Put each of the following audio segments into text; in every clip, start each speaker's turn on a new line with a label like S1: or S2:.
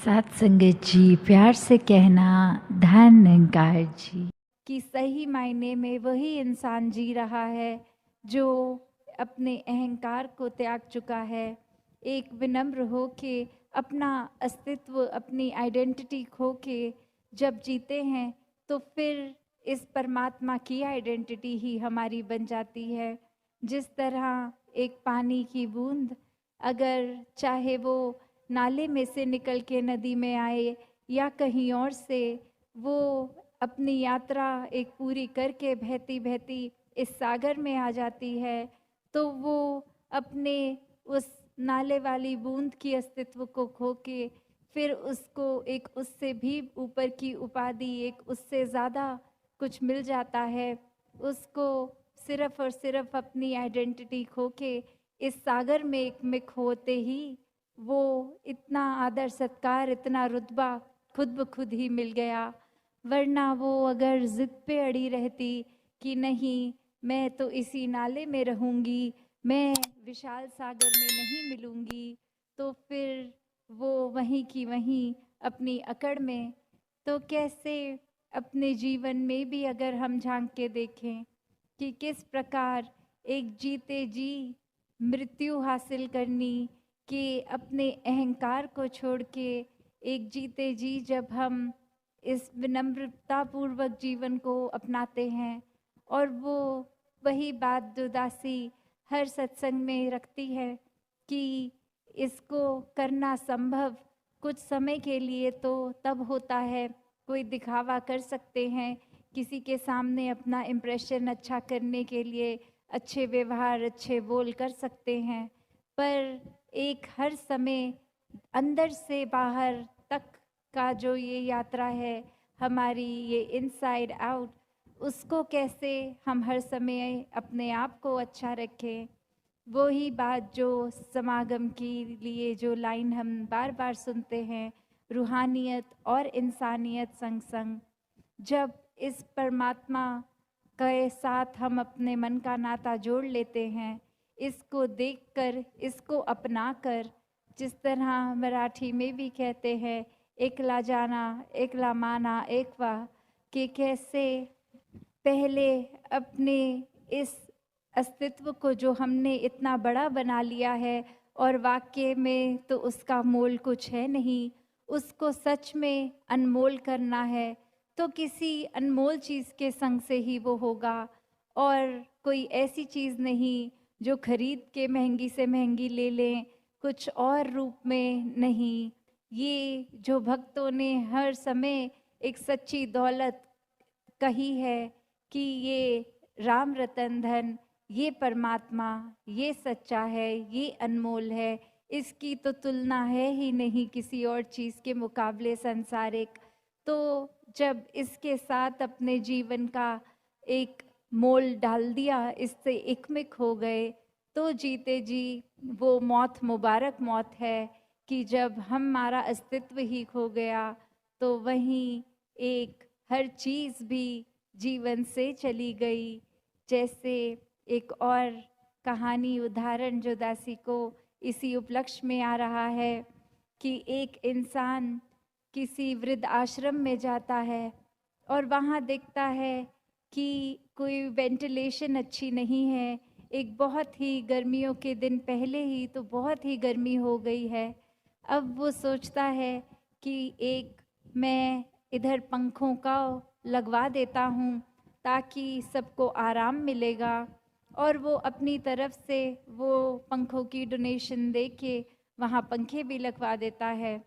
S1: साथ संगत जी, प्यार से कहना धन निरंकार जी।
S2: कि सही मायने में वही इंसान जी रहा है जो अपने अहंकार को त्याग चुका है। एक विनम्र हो के अपना अस्तित्व, अपनी आइडेंटिटी खो के जब जीते हैं तो फिर इस परमात्मा की आइडेंटिटी ही हमारी बन जाती है। जिस तरह एक पानी की बूंद अगर चाहे वो नाले में से निकल के नदी में आए या कहीं और से, वो अपनी यात्रा एक पूरी करके बहती बहती इस सागर में आ जाती है, तो वो अपने उस नाले वाली बूंद की अस्तित्व को खो के फिर उसको एक उससे भी ऊपर की उपाधि, एक उससे ज़्यादा कुछ मिल जाता है। उसको सिर्फ और सिर्फ अपनी आइडेंटिटी खो के इस सागर में एक मिक होते ही वो इतना आदर सत्कार, इतना रुतबा खुद ब खुद ही मिल गया। वरना वो अगर जिद पे अड़ी रहती कि नहीं, मैं तो इसी नाले में रहूंगी, मैं विशाल सागर में नहीं मिलूंगी, तो फिर वो वहीं की वहीं अपनी अकड़ में। तो कैसे अपने जीवन में भी अगर हम झांक के देखें कि किस प्रकार एक जीते जी मृत्यु हासिल करनी, कि अपने अहंकार को छोड़ के एक जीते जी जब हम इस विनम्रता पूर्वक जीवन को अपनाते हैं, और वो वही बात जो दासी हर सत्संग में रखती है कि इसको करना संभव कुछ समय के लिए तो तब होता है, कोई दिखावा कर सकते हैं, किसी के सामने अपना इम्प्रेशन अच्छा करने के लिए अच्छे व्यवहार, अच्छे बोल कर सकते हैं, पर एक हर समय अंदर से बाहर तक का जो ये यात्रा है हमारी, ये इनसाइड आउट, उसको कैसे हम हर समय अपने आप को अच्छा रखें। वो ही बात जो समागम के लिए जो लाइन हम बार बार सुनते हैं, रूहानियत और इंसानियत संग संग। जब इस परमात्मा के साथ हम अपने मन का नाता जोड़ लेते हैं, इसको देखकर, इसको अपनाकर, जिस तरह मराठी में भी कहते हैं एकला जाना एकला माना एकवा, कि कैसे पहले अपने इस अस्तित्व को जो हमने इतना बड़ा बना लिया है और वाक्य में तो उसका मोल कुछ है नहीं, उसको सच में अनमोल करना है तो किसी अनमोल चीज़ के संग से ही वो होगा, और कोई ऐसी चीज़ नहीं जो खरीद के महंगी से महंगी ले लें, कुछ और रूप में नहीं। ये जो भक्तों ने हर समय एक सच्ची दौलत कही है कि ये राम रतन धन, ये परमात्मा, ये सच्चा है, ये अनमोल है, इसकी तो तुलना है ही नहीं किसी और चीज़ के मुकाबले सांसारिक। तो जब इसके साथ अपने जीवन का एक मोल डाल दिया, इससे एकमिक हो गए, तो जीते जी वो मौत मुबारक मौत है कि जब हमारा अस्तित्व ही खो गया तो वहीं एक हर चीज़ भी जीवन से चली गई। जैसे एक और कहानी उदाहरण जो दासी को इसी उपलक्ष्य में आ रहा है कि एक इंसान किसी वृद्ध आश्रम में जाता है और वहाँ देखता है कि कोई वेंटिलेशन अच्छी नहीं है। एक बहुत ही गर्मियों के दिन पहले ही तो बहुत ही गर्मी हो गई है। अब वो सोचता है कि एक मैं इधर पंखों का लगवा देता हूँ ताकि सबको आराम मिलेगा, और वो अपनी तरफ से वो पंखों की डोनेशन दे के वहाँ पंखे भी लगवा देता है।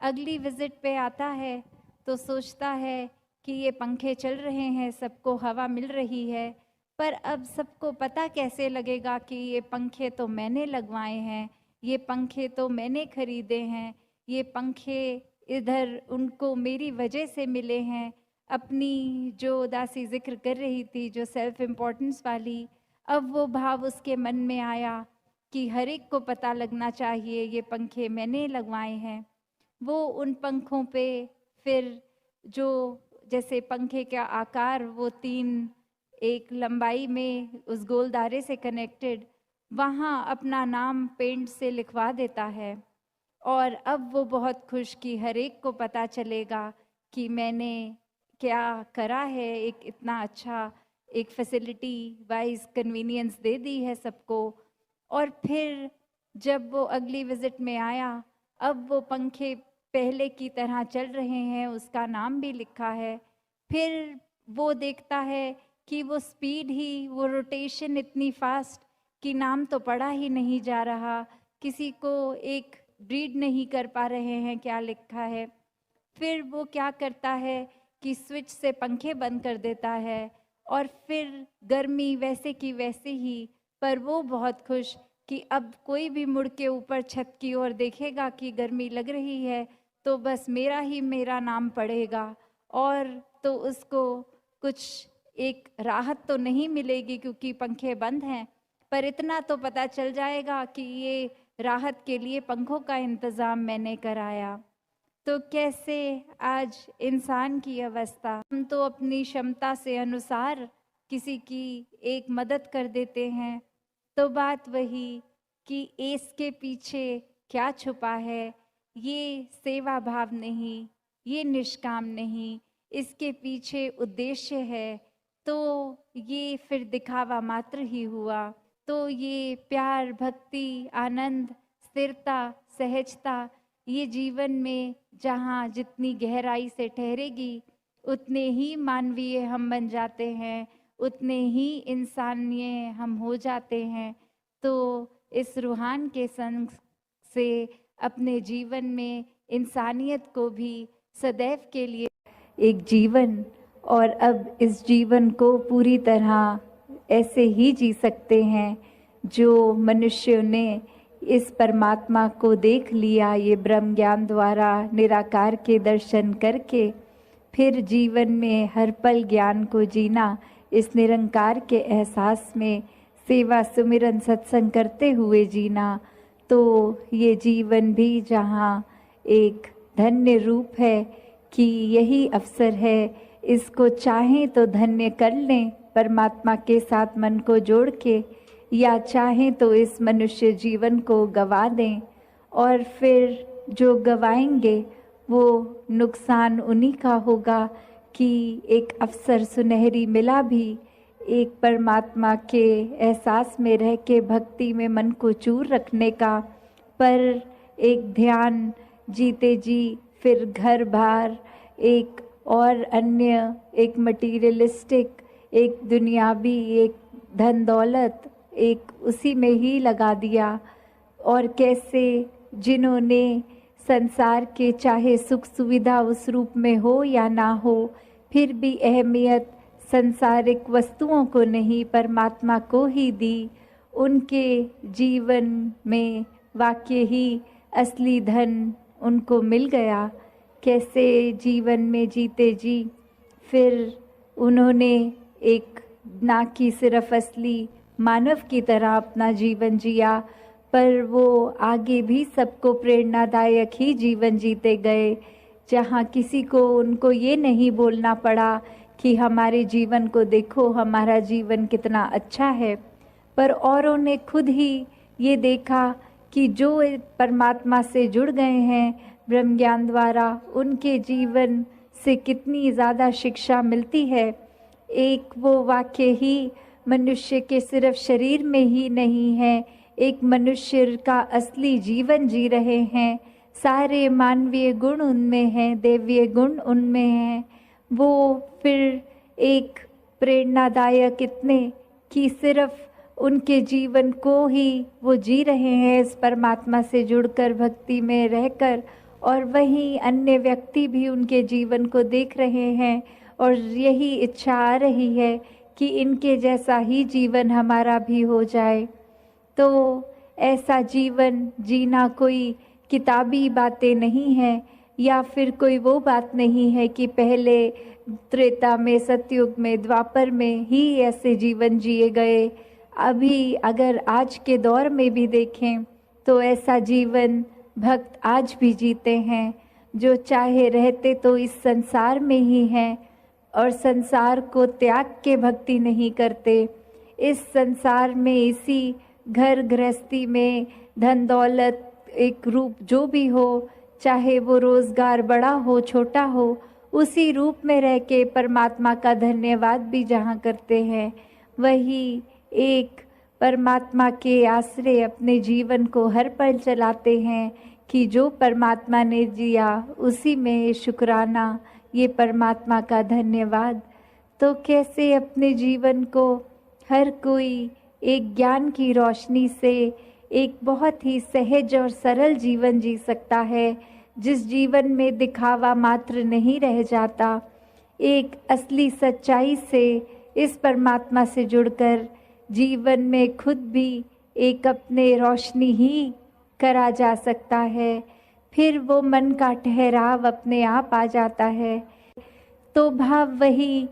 S2: अगली विजिट पे आता है तो सोचता है कि ये पंखे चल रहे हैं, सबको हवा मिल रही है, पर अब सबको पता कैसे लगेगा कि ये पंखे तो मैंने लगवाए हैं, ये पंखे तो मैंने खरीदे हैं, ये पंखे इधर उनको मेरी वजह से मिले हैं। अपनी जो दासी जिक्र कर रही थी, जो सेल्फ इम्पोर्टेंस वाली, अब वो भाव उसके मन में आया कि हर एक को पता लगना चाहिए ये पंखे मैंने लगवाए हैं। वो उन पंखों पे फिर जो जैसे पंखे का आकार वो 3 एक लंबाई में उस गोलदारे से कनेक्टेड, वहाँ अपना नाम पेंट से लिखवा देता है। और अब वो बहुत खुश कि हर एक को पता चलेगा कि मैंने क्या करा है, एक इतना अच्छा एक फैसिलिटी वाइज कन्वीनियंस दे दी है सबको। और फिर जब वो अगली विजिट में आया, अब वो पंखे पहले की तरह चल रहे हैं, उसका नाम भी लिखा है। फिर वो देखता है कि वो स्पीड ही, वो रोटेशन इतनी फास्ट कि नाम तो पढ़ा ही नहीं जा रहा, किसी को एक रीड नहीं कर पा रहे हैं क्या लिखा है। फिर वो क्या करता है कि स्विच से पंखे बंद कर देता है और फिर गर्मी वैसे की वैसे ही, पर वो बहुत खुश कि अब कोई भी मुड़ के ऊपर छत की ओर देखेगा कि गर्मी लग रही है तो बस मेरा नाम पड़ेगा, और तो उसको कुछ एक राहत तो नहीं मिलेगी क्योंकि पंखे बंद हैं, पर इतना तो पता चल जाएगा कि ये राहत के लिए पंखों का इंतज़ाम मैंने कराया। तो कैसे आज इंसान की अवस्था, हम तो अपनी क्षमता से अनुसार किसी की एक मदद कर देते हैं, तो बात वही कि इसके पीछे क्या छुपा है, ये सेवा भाव नहीं, ये निष्काम नहीं, इसके पीछे उद्देश्य है, तो ये फिर दिखावा मात्र ही हुआ। तो ये प्यार, भक्ति, आनंद, स्थिरता, सहजता, ये जीवन में जहाँ जितनी गहराई से ठहरेगी उतने ही मानवीय हम बन जाते हैं, उतने ही इंसानिय हम हो जाते हैं। तो इस रूहान के संग से अपने जीवन में इंसानियत को भी सदैव के लिए एक जीवन, और अब इस जीवन को पूरी तरह ऐसे ही जी सकते हैं जो मनुष्यों ने इस परमात्मा को देख लिया, ये ब्रह्म ज्ञान द्वारा निराकार के दर्शन करके फिर जीवन में हर पल ज्ञान को जीना, इस निरंकार के एहसास में सेवा सुमिरन सत्संग करते हुए जीना। तो ये जीवन भी जहाँ एक धन्य रूप है कि यही अवसर है, इसको चाहें तो धन्य कर लें परमात्मा के साथ मन को जोड़ के, या चाहें तो इस मनुष्य जीवन को गवा दें, और फिर जो गवाएंगे वो नुकसान उन्हीं का होगा कि एक अवसर सुनहरी मिला भी एक परमात्मा के एहसास में रह के भक्ति में मन को चूर रखने का, पर एक ध्यान जीते जी फिर घर बार एक और अन्य एक मटीरियलिस्टिक, एक दुनियावी, एक धन दौलत, एक उसी में ही लगा दिया। और कैसे जिन्होंने संसार के चाहे सुख सुविधा उस रूप में हो या ना हो, फिर भी अहमियत संसारिक वस्तुओं को नहीं परमात्मा को ही दी, उनके जीवन में वाकई ही असली धन उनको मिल गया। कैसे जीवन में जीते जी फिर उन्होंने एक ना कि सिर्फ असली मानव की तरह अपना जीवन जिया, पर वो आगे भी सबको प्रेरणादायक ही जीवन जीते गए, जहाँ किसी को उनको ये नहीं बोलना पड़ा कि हमारे जीवन को देखो, हमारा जीवन कितना अच्छा है, पर औरों ने खुद ही ये देखा कि जो परमात्मा से जुड़ गए हैं ब्रह्म ज्ञान द्वारा, उनके जीवन से कितनी ज़्यादा शिक्षा मिलती है। एक वो वाक्य ही मनुष्य के सिर्फ शरीर में ही नहीं है, एक मनुष्य का असली जीवन जी रहे हैं, सारे मानवीय गुण उनमें हैं, दैवीय गुण उनमें हैं। वो फिर एक प्रेरणादायक इतने कि सिर्फ उनके जीवन को ही वो जी रहे हैं इस परमात्मा से जुड़कर भक्ति में रहकर, और वहीं अन्य व्यक्ति भी उनके जीवन को देख रहे हैं और यही इच्छा आ रही है कि इनके जैसा ही जीवन हमारा भी हो जाए। तो ऐसा जीवन जीना कोई किताबी बातें नहीं है, या फिर कोई वो बात नहीं है कि पहले त्रेता में, सतयुग में, द्वापर में ही ऐसे जीवन जिए गए। अभी अगर आज के दौर में भी देखें तो ऐसा जीवन भक्त आज भी जीते हैं, जो चाहे रहते तो इस संसार में ही हैं और संसार को त्याग के भक्ति नहीं करते। इस संसार में, इसी घर गृहस्थी में, धन दौलत एक रूप जो भी हो, चाहे वो रोजगार बड़ा हो छोटा हो, उसी रूप में रह के परमात्मा का धन्यवाद भी जहाँ करते हैं, वही एक परमात्मा के आश्रय अपने जीवन को हर पल चलाते हैं कि जो परमात्मा ने दिया उसी में शुक्राना, ये परमात्मा का धन्यवाद। तो कैसे अपने जीवन को हर कोई एक ज्ञान की रोशनी से एक बहुत ही सहज और सरल जीवन जी सकता है, जिस जीवन में दिखावा मात्र नहीं रह जाता, एक असली सच्चाई से इस परमात्मा से जुड़कर जीवन में खुद भी एक अपने रोशनी ही करा जा सकता है। फिर वो मन का ठहराव अपने आप आ जाता है। तो भाव वही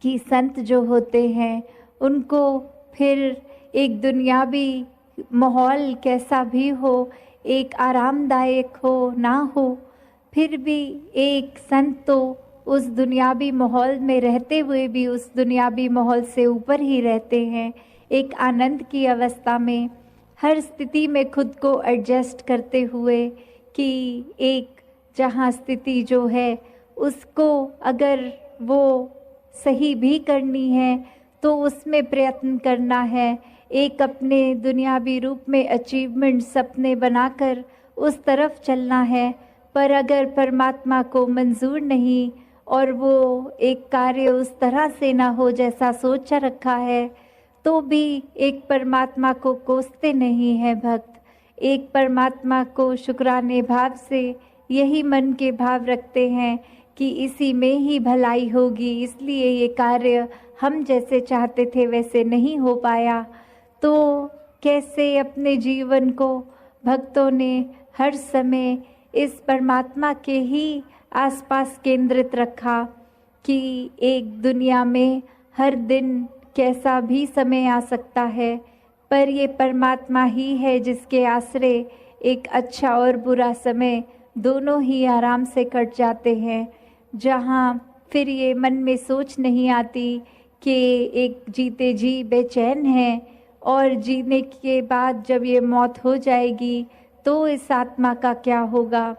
S2: कि संत जो होते हैं उनको फिर एक दुनियावी माहौल कैसा भी हो, एक आरामदायक हो ना हो, फिर भी एक संत तो उस दुनियावी माहौल में रहते हुए भी उस दुनियावी माहौल से ऊपर ही रहते हैं, एक आनंद की अवस्था में हर स्थिति में खुद को एडजस्ट करते हुए कि एक जहाँ स्थिति जो है उसको अगर वो सही भी करनी है तो उसमें प्रयत्न करना है, एक अपने दुनियावी रूप में अचीवमेंट सपने बनाकर उस तरफ चलना है। पर अगर परमात्मा को मंजूर नहीं और वो एक कार्य उस तरह से ना हो जैसा सोचा रखा है, तो भी एक परमात्मा को कोसते नहीं है भक्त, एक परमात्मा को शुक्राने भाव से यही मन के भाव रखते हैं कि इसी में ही भलाई होगी, इसलिए ये कार्य हम जैसे चाहते थे वैसे नहीं हो पाया। तो कैसे अपने जीवन को भक्तों ने हर समय इस परमात्मा के ही आसपास केंद्रित रखा कि एक दुनिया में हर दिन कैसा भी समय आ सकता है, पर ये परमात्मा ही है जिसके आश्रय एक अच्छा और बुरा समय दोनों ही आराम से कट जाते हैं, जहाँ फिर ये मन में सोच नहीं आती कि एक जीते जी बेचैन है और जीने के बाद जब ये मौत हो जाएगी तो इस आत्मा का क्या होगा।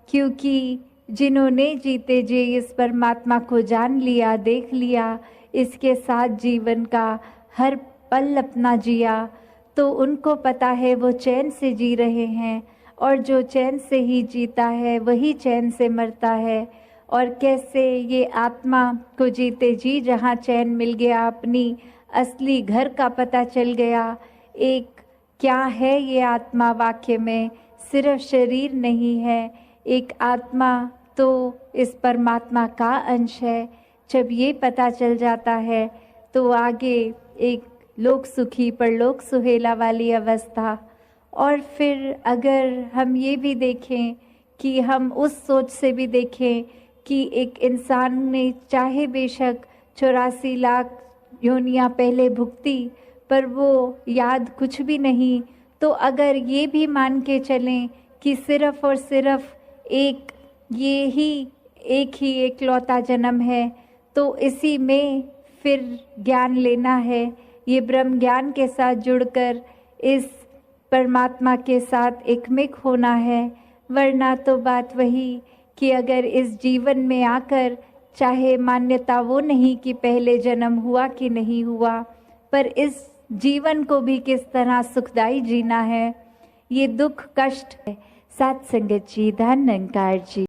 S2: क्योंकि जिन्होंने जीते जी इस परमात्मा को जान लिया, देख लिया, इसके साथ जीवन का हर पल अपना जिया, तो उनको पता है वो चैन से जी रहे हैं, और जो चैन से ही जीता है वही चैन से मरता है। और कैसे ये आत्मा को जीते जी जहाँ चैन मिल गया, अपनी असली घर का पता चल गया, एक क्या है ये आत्मा, वाक्य में सिर्फ शरीर नहीं है, एक आत्मा तो इस परमात्मा का अंश है। जब ये पता चल जाता है तो आगे एक लोक सुखी परलोक सुहेला वाली अवस्था। और फिर अगर हम ये भी देखें कि हम उस सोच से भी देखें कि एक इंसान ने चाहे बेशक 84 लाख योनियाँ पहले भुगती, पर वो याद कुछ भी नहीं, तो अगर ये भी मान के चलें कि सिर्फ और सिर्फ ये ही एक एकलौता जन्म है, तो इसी में फिर ज्ञान लेना है, ये ब्रह्म ज्ञान के साथ जुड़कर इस परमात्मा के साथ एकमिक होना है। वरना तो बात वही कि अगर इस जीवन में आकर चाहे मान्यता वो नहीं कि पहले जन्म हुआ कि नहीं हुआ, पर इस जीवन को भी किस तरह सुखदाई जीना है, ये दुख कष्ट है। साथ संगत जी, धन निरंकार जी।